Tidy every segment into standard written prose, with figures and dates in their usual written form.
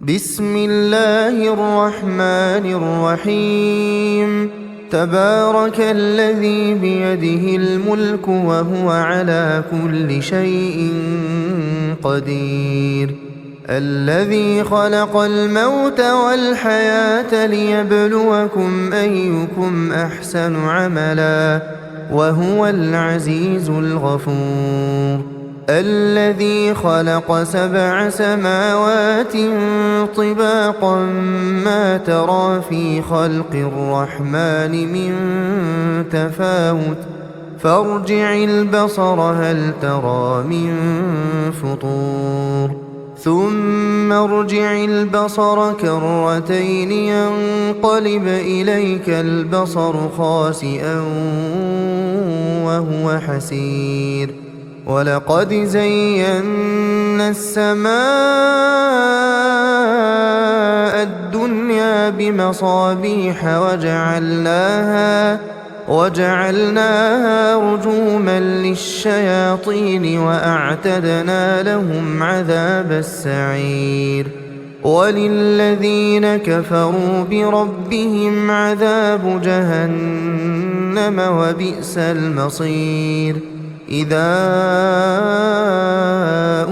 بسم الله الرحمن الرحيم. تبارك الذي بيده الملك وهو على كل شيء قدير. الذي خلق الموت والحياة ليبلوكم أيكم أحسن عملا وهو العزيز الغفور. الذي خلق 7 سماوات طباقا ما ترى في خلق الرحمن من تفاوت فارجع البصر هل ترى من فطور ثم ارجع البصر كرتين ينقلب إليك البصر خاسئا وهو حسير. ولقد زينا السماء الدنيا بمصابيح وجعلناها رجوما للشياطين وأعتدنا لهم عذاب السعير. وللذين كفروا بربهم عذاب جهنم وبئس المصير. إذا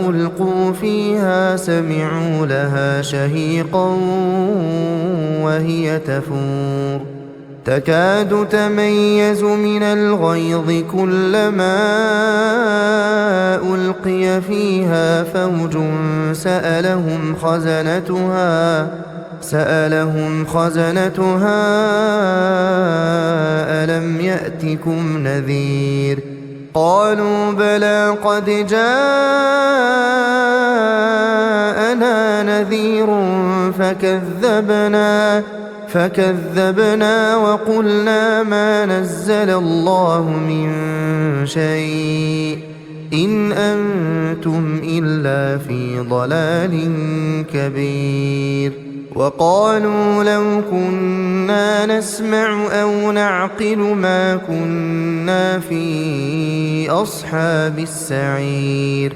ألقوا فيها سمعوا لها شهيقا وهي تفور تكاد تميز من الغيظ كلما ألقي فيها فوج سألهم خزنتها ألم يأتكم نذير قالوا بلى قد جاءنا نذير فكذبنا وقلنا ما نزل الله من شيء إن أنتم إلا في ضلال كبير. وقالوا لو كنا نسمع أو نعقل ما كنا في أصحاب السعير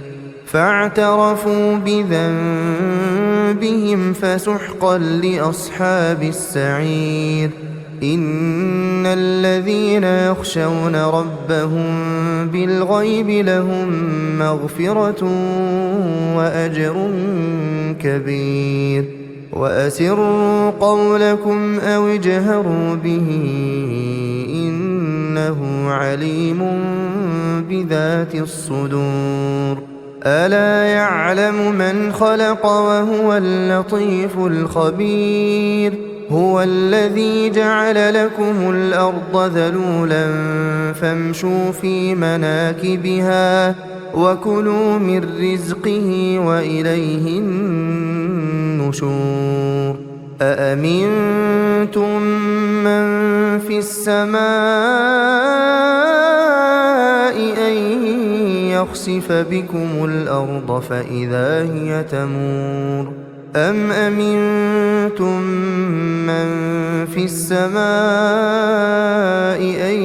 فاعترفوا بذنبهم فسحقا لأصحاب السعير. إن الذين يخشون ربهم بالغيب لهم مغفرة وأجر كبير. وأسروا قولكم أو اجهروا به إنه عليم بذات الصدور. ألا يعلم من خلق وهو اللطيف الخبير. هو الذي جعل لكم الأرض ذلولا فامشوا في مناكبها وكلوا من رزقه وإليه النشور. أأمنتم من في السماء أن يخسف بكم الأرض فإذا هي تمور أم أمنتم من في السماء أن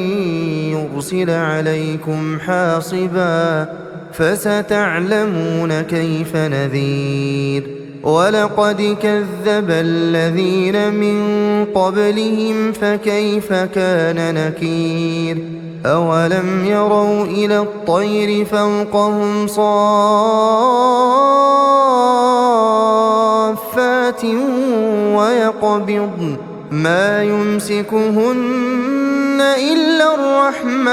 يرسل عليكم حاصبا فستعلمون كيف نذير. ولقد كذب الذين من قبلهم فكيف كان نكير. أولم يروا إلى الطير فوقهم صافات ويقبضن ما يمسكهن إلا الرحمن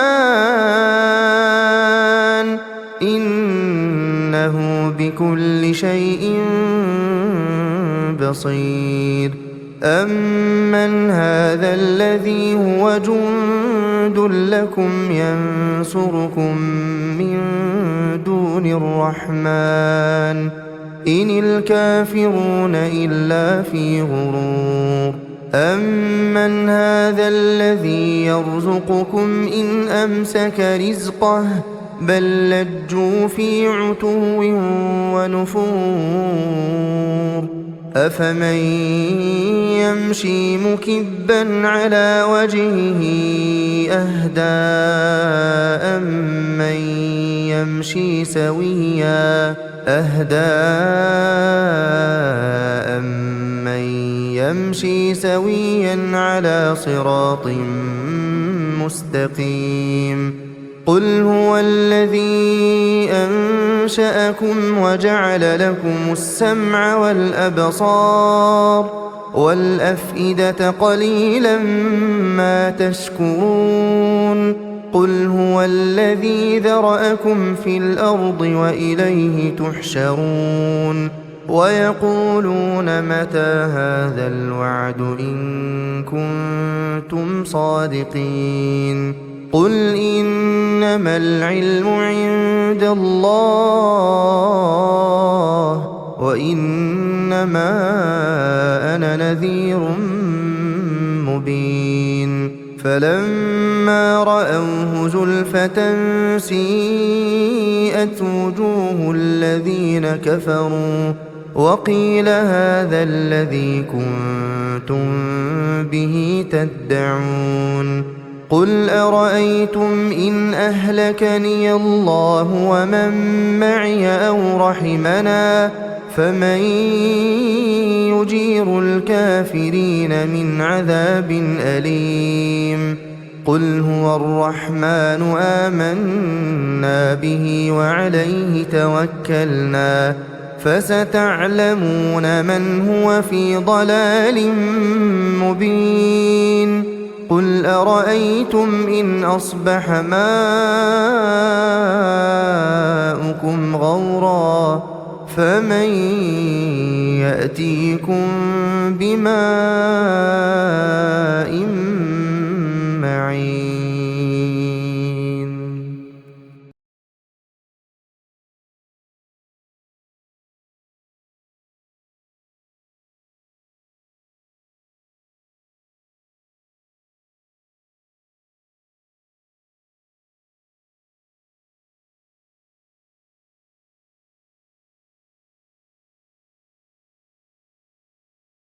إنه بكل شيء بصير. أمن هذا الذي هو جند لكم ينصركم من دون الرحمن إن الكافرون إلا في غرور. أمن هذا الذي يرزقكم إن أمسك رزقه بل لجوا في عتو ونفور. أفمن يمشي مكبا على وجهه أهدى أمن يمشي سويا أهدى أمن يمشي سويا على صراط مستقيم قل هو الذي أنشأكم وجعل لكم السمع والأبصار والأفئدة قليلا ما تشكرون قل هو الذي ذرأكم في الأرض وإليه تحشرون ويقولون متى هذا الوعد إن كنتم صادقين قل إنما العلم عند الله وإنما أنا نذير مبين فلما رأوه زلفة سيئت وجوه الذين كفروا وقيل هذا الذي كنتم به تدعون قل أرأيتم إن أهلكني الله ومن معي أو رحمنا فمن يجير الكافرين من عذاب أليم قل هو الرحمن آمنا به وعليه توكلنا فستعلمون من هو في ضلال مبين قل أرأيتم إن أصبح ماؤكم غورا فمن يأتيكم بماء معين